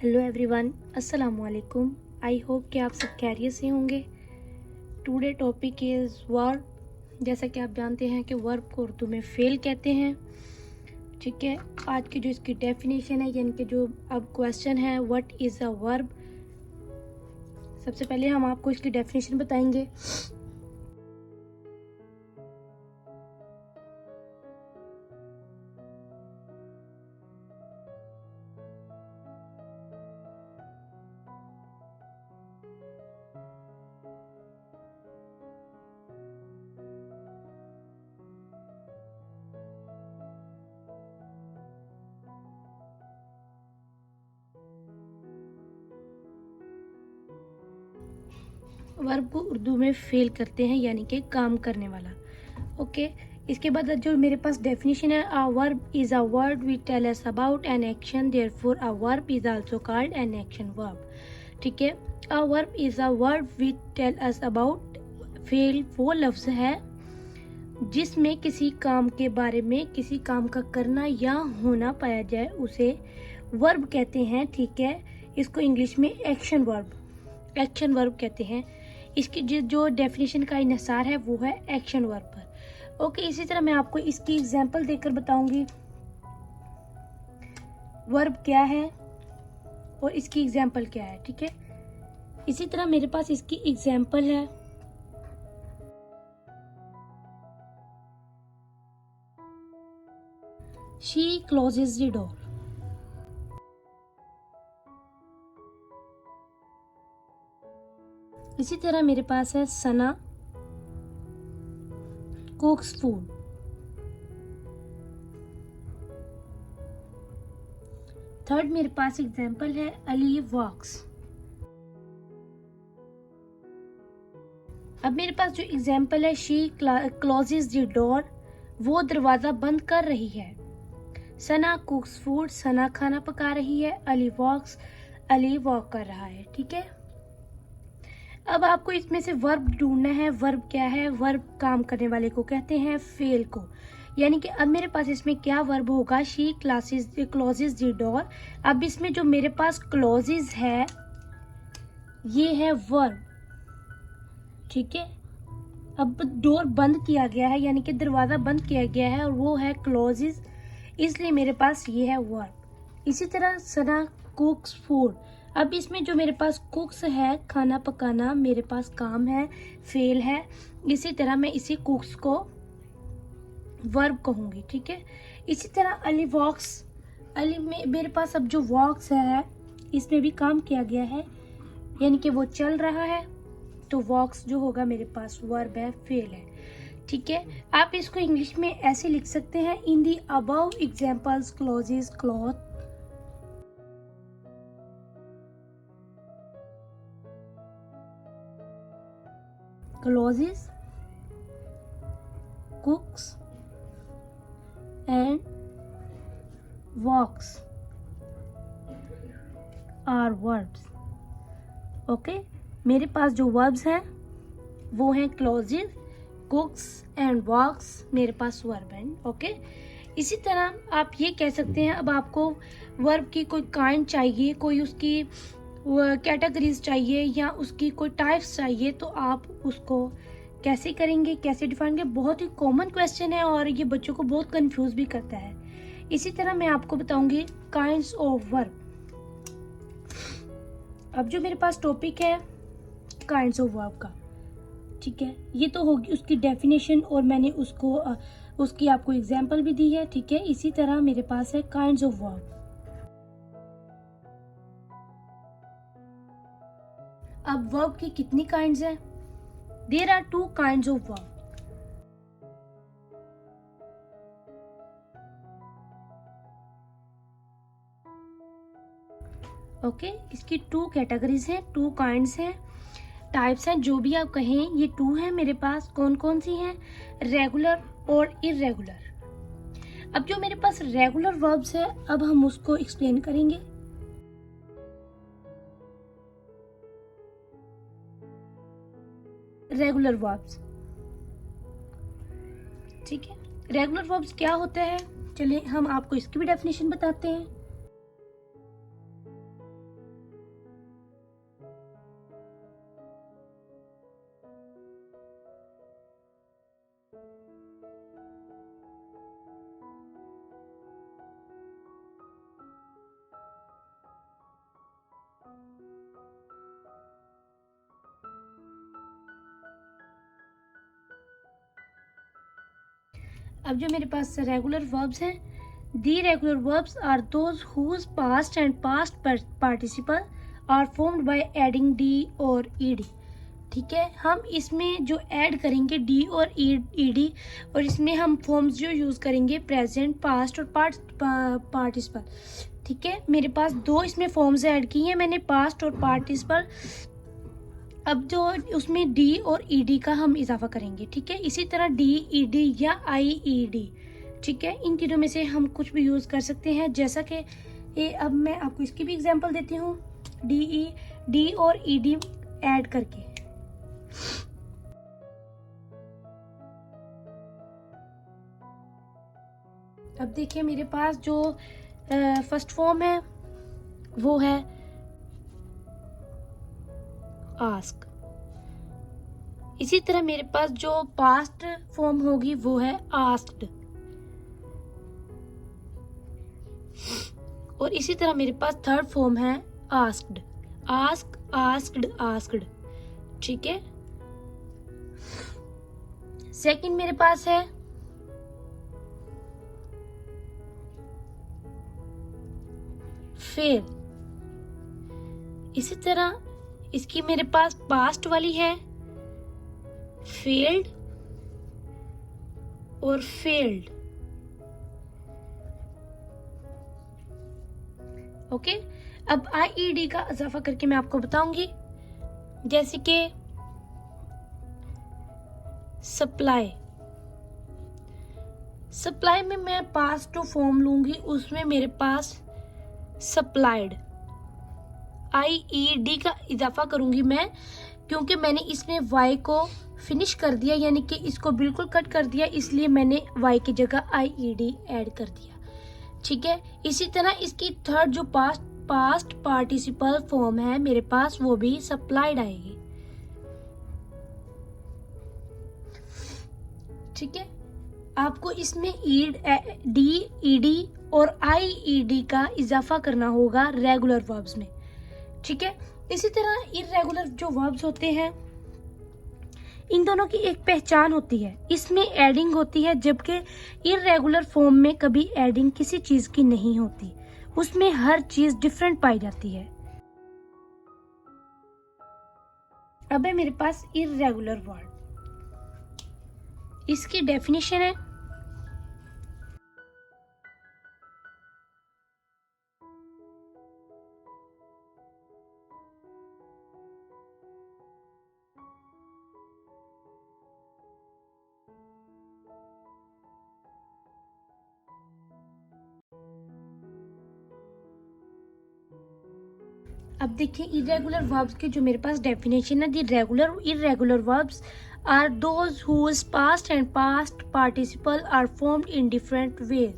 Hello everyone, अस्सलाम वालेकुम। I hope कि आप सब खैरियत से होंगे। Today topic is verb. जैसा कि आप जानते हैं कि वर्ब को उर्दू में फेल कहते हैं। ठीक है, आज की जो इसकी डेफिनेशन है यानी कि जो अब क्वेश्चन है व्हाट इज़ अ वर्ब। सबसे पहले हम आपको इसकी डेफिनेशन बताएंगे। वर्ब को उर्दू में फेल करते हैं यानी कि काम करने वाला। ओके, इसके बाद जो मेरे पास डेफिनेशन है, a verb is a word we tell us about an action, therefore a verb is also called an action verb. ठीक है, a verb is a word we tell us about. फेल वो लफ्ज है जिसमें किसी काम के बारे में, किसी काम का करना या होना पाया जाए, उसे वर्ब कहते हैं। ठीक है, इसको इंग्लिश में एक्शन वर्ब कहते हैं। इसकी जो डेफिनेशन का इन्हिसार है वो है एक्शन वर्ब पर। ओके, इसी तरह मैं आपको इसकी एग्जांपल देकर बताऊंगी वर्ब क्या है और इसकी एग्जांपल क्या है। ठीक है, इसी तरह मेरे पास इसकी एग्जांपल है। She closes the door. इसी तरह मेरे पास है सना कुक्स फूड। थर्ड मेरे पास एग्जांपल है अली वॉक्स। अब मेरे पास जो एग्जांपल है शी क्लोजेस द डोर, वो दरवाजा बंद कर रही है। सना कुक्स फूड, सना खाना पका रही है। अली वॉक्स, अली वॉक कर रहा है। ठीक है, अब आपको इसमें से वर्ब ढूंढना है। वर्ब क्या है? वर्ब काम करने वाले को कहते हैं फेल को। यानी कि अब मेरे पास इसमें क्या वर्ब होगा? She closes the door. अब इसमें जो मेरे पास क्लोजेस है ये है वर्ब। ठीक है, अब डोर बंद किया गया है यानी कि दरवाजा बंद किया गया है और वो है क्लोजेस, इसलिए मेरे पास ये है वर्ब। इसी तरह सना कुक्स फूड। अब इसमें जो मेरे पास कुक्स है, खाना पकाना, मेरे पास काम है, फेल है। इसी तरह मैं इसी कुक्स को वर्ब कहूंगी। ठीक है, इसी तरह अली वॉक्स। अली में मेरे पास अब जो वॉक्स है इसमें भी काम किया गया है यानी कि वो चल रहा है, तो वॉक्स जो होगा मेरे पास वर्ब है, फेल है। ठीक है, आप इसको इंग्लिश में ऐसे लिख सकते हैं, in the above examples closes cloth, closes, cooks and walks are verbs. Okay, मेरे पास जो वर्ब्स हैं वो हैं क्लोजेस, कुक्स एंड वॉक्स, मेरे पास वर्ब है। ओके, इसी तरह आप ये कह सकते हैं, अब आपको वर्ब की कोई काइंड चाहिए, कोई उसकी कैटेगरीज चाहिए या उसकी कोई टाइप्स चाहिए, तो आप उसको कैसे करेंगे, कैसे डिफाइन करेंगे? बहुत ही कॉमन क्वेश्चन है और ये बच्चों को बहुत कंफ्यूज भी करता है। इसी तरह मैं आपको बताऊंगी काइंड्स ऑफ वर्ब। अब जो मेरे पास टॉपिक है काइंड्स ऑफ वर्ब का, ठीक है, ये तो होगी उसकी डेफिनेशन और मैंने उसकी आपको एग्जांपल भी दी है। ठीक है, इसी तरह मेरे पास है काइंड्स ऑफ वर्ब। अब वर्ब की कितनी काइंड्स हैं? There are 2 kinds of verb. Okay, इसकी 2 कैटेगरीज हैं, 2 काइंड्स हैं, टाइप्स हैं, जो भी आप कहें, ये 2 हैं मेरे पास। कौन कौन सी हैं? रेगुलर और इरेगुलर। अब जो मेरे पास रेगुलर वर्ब्स है, अब हम उसको एक्सप्लेन करेंगे। रेगुलर वर्ब्स, ठीक है, रेगुलर वर्ब्स क्या होते हैं? चलिए हम आपको इसकी भी डेफिनेशन बताते हैं। अब जो मेरे पास रेगुलर वर्ब्स हैं, the regular verbs are those whose past and past participle are formed by adding D और ईडी। ठीक है, हम इसमें जो ऐड करेंगे डी और ईडी, और इसमें हम फॉर्म्स जो यूज करेंगे प्रेजेंट, पास्ट और पार्टिसिपल। ठीक है, मेरे पास दो इसमें फॉर्म्स ऐड की हैं मैंने, पास्ट और पार्टिसिपल। अब जो उसमें डी और ईडी का हम इजाफा करेंगे। ठीक है, इसी तरह डी ईडी या आईईडी। ठीक है, इन तीनों में से हम कुछ भी यूज कर सकते हैं, जैसा कि ये अब मैं आपको इसकी भी एग्जांपल देती हूँ, डी और ईडी ऐड करके। अब देखिए मेरे पास जो फर्स्ट फॉर्म है वो है आस्क। इसी तरह मेरे पास जो पास्ट फॉर्म होगी वो है आस्क्ड, और इसी तरह मेरे पास थर्ड फॉर्म है आस्क्ड, आस्क, आस्क्ड, आस्क्ड। ठीक है, सेकंड मेरे पास है फेल। इसी तरह इसकी मेरे पास पास्ट वाली है फेल्ड और फेल्ड। ओके, अब आईईडी का इजाफा करके मैं आपको बताऊंगी, जैसे कि सप्लाई। सप्लाई में मैं पास्ट टू फॉर्म लूंगी, उसमें मेरे पास सप्लाइड, आईईडी का इजाफा करूंगी मैं, क्योंकि मैंने इसमें वाई को फिनिश कर दिया, यानी कि इसको बिल्कुल कट कर दिया, इसलिए मैंने वाई की जगह आईईडी ऐड कर दिया। ठीक है, इसी तरह इसकी थर्ड जो पास्ट पार्टिसिपल फॉर्म है मेरे पास, वो भी सप्लाइड आएगी। ठीक है, आपको इसमें डी ईडी और आईईडी का इजाफा करना होगा रेगुलर वर्ब्स में। ठीक है, इसी तरह इररेगुलर जो वर्ब्स होते हैं, इन दोनों की एक पहचान होती है, इसमें एडिंग होती है, जबकि इररेगुलर फॉर्म में कभी एडिंग किसी चीज की नहीं होती, उसमें हर चीज डिफरेंट पाई जाती है। अब है मेरे पास इररेगुलर वर्ड, इसकी डेफिनेशन है अब देखिए इरेगुलर वर्ब्स की जो मेरे पास डेफिनेशन है, the regular irregular verbs are those whose past and past participle are formed in different ways.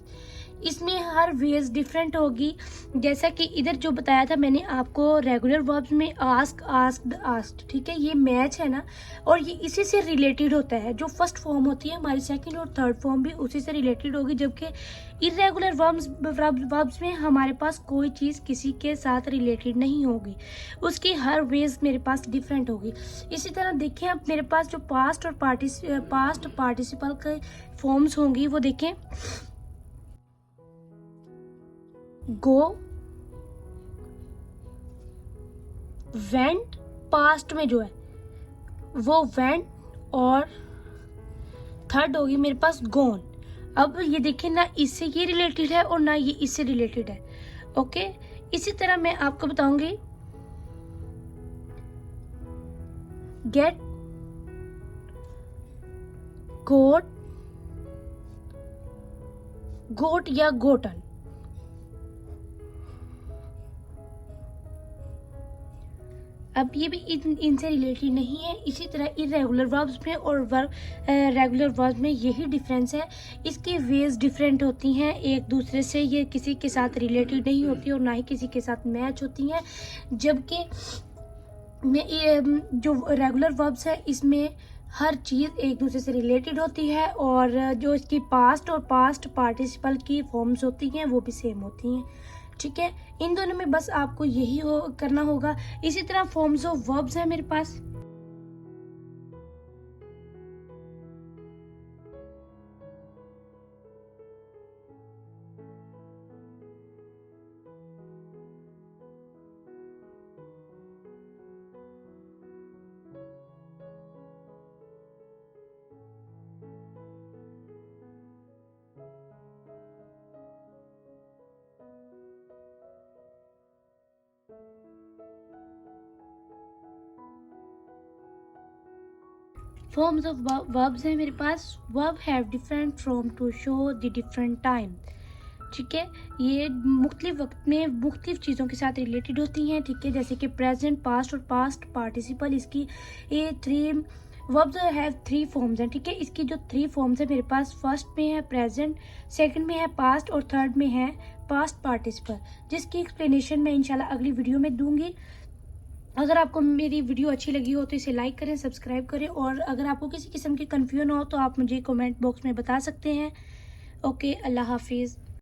इसमें हर वेज डिफरेंट होगी, जैसा कि इधर जो बताया था मैंने आपको रेगुलर वर्ब्स में आस्क, आस्क्ड, आस्क्ड। ठीक है, ये मैच है ना, और ये इसी से रिलेटेड होता है। जो फर्स्ट फॉर्म होती है हमारी, सेकंड और थर्ड फॉर्म भी उसी से रिलेटेड होगी, जबकि इरेगुलर वर्ब्स में हमारे पास कोई चीज़ किसी के साथ रिलेटेड नहीं होगी, उसकी हर वेज मेरे पास डिफरेंट होगी। इसी तरह देखें, अब मेरे पास जो पास्ट और पास्ट पार्टिसिपल के फॉर्म्स होंगी वो देखें, गो, वेंट, पास्ट में जो है वो वेंट, और थर्ड होगी मेरे पास गोन। अब ये देखिए ना, इससे ये रिलेटेड है और ना ये इससे रिलेटेड है। ओके, इसी तरह मैं आपको बताऊंगी, गेट, गोट, गोट या गोटन। अब ये भी इनसे रिलेटेड नहीं है। इसी तरह इरेगुलर वर्ब्स में और रेगुलर वर्ब्स में यही डिफरेंस है, इसकी वेज डिफरेंट होती हैं एक दूसरे से, ये किसी के साथ रिलेटेड नहीं होती और ना ही किसी के साथ मैच होती हैं। जबकि जो रेगुलर वर्ब्स है इसमें हर चीज़ एक दूसरे से रिलेटेड होती है, और जो इसकी पास्ट और पास्ट पार्टिसिपल की फॉर्म्स होती हैं वो भी सेम होती हैं। ठीक है, इन दोनों में बस आपको यही करना होगा। इसी तरह फॉर्म्स ऑफ वर्ब्स है मेरे पास, फॉर्म्स ऑफ वर्ब्स हैं मेरे पास। Verb have different form to show the different time. ठीक है, ये मुख्तलिफ वक्त में मुख्तलिफ चीज़ों के साथ रिलेटेड होती हैं। ठीक है, जैसे कि प्रेजेंट, पास्ट और पास्ट पार्टिसिपल। इसकी ये three verbs have three forms हैं। ठीक है, इसकी जो थ्री फॉर्म्स है मेरे पास, फर्स्ट में है प्रेजेंट, सेकंड में है पास्ट और थर्ड में है पास्ट पार्टिसिपल, जिसकी एक्सप्लेनेशन मैं इंशाल्लाह अगली वीडियो में दूंगी। अगर आपको मेरी वीडियो अच्छी लगी हो तो इसे लाइक करें, सब्सक्राइब करें, और अगर आपको किसी किस्म की कन्फ्यूजन हो तो आप मुझे कमेंट बॉक्स में बता सकते हैं। ओके, अल्लाह हाफिज़।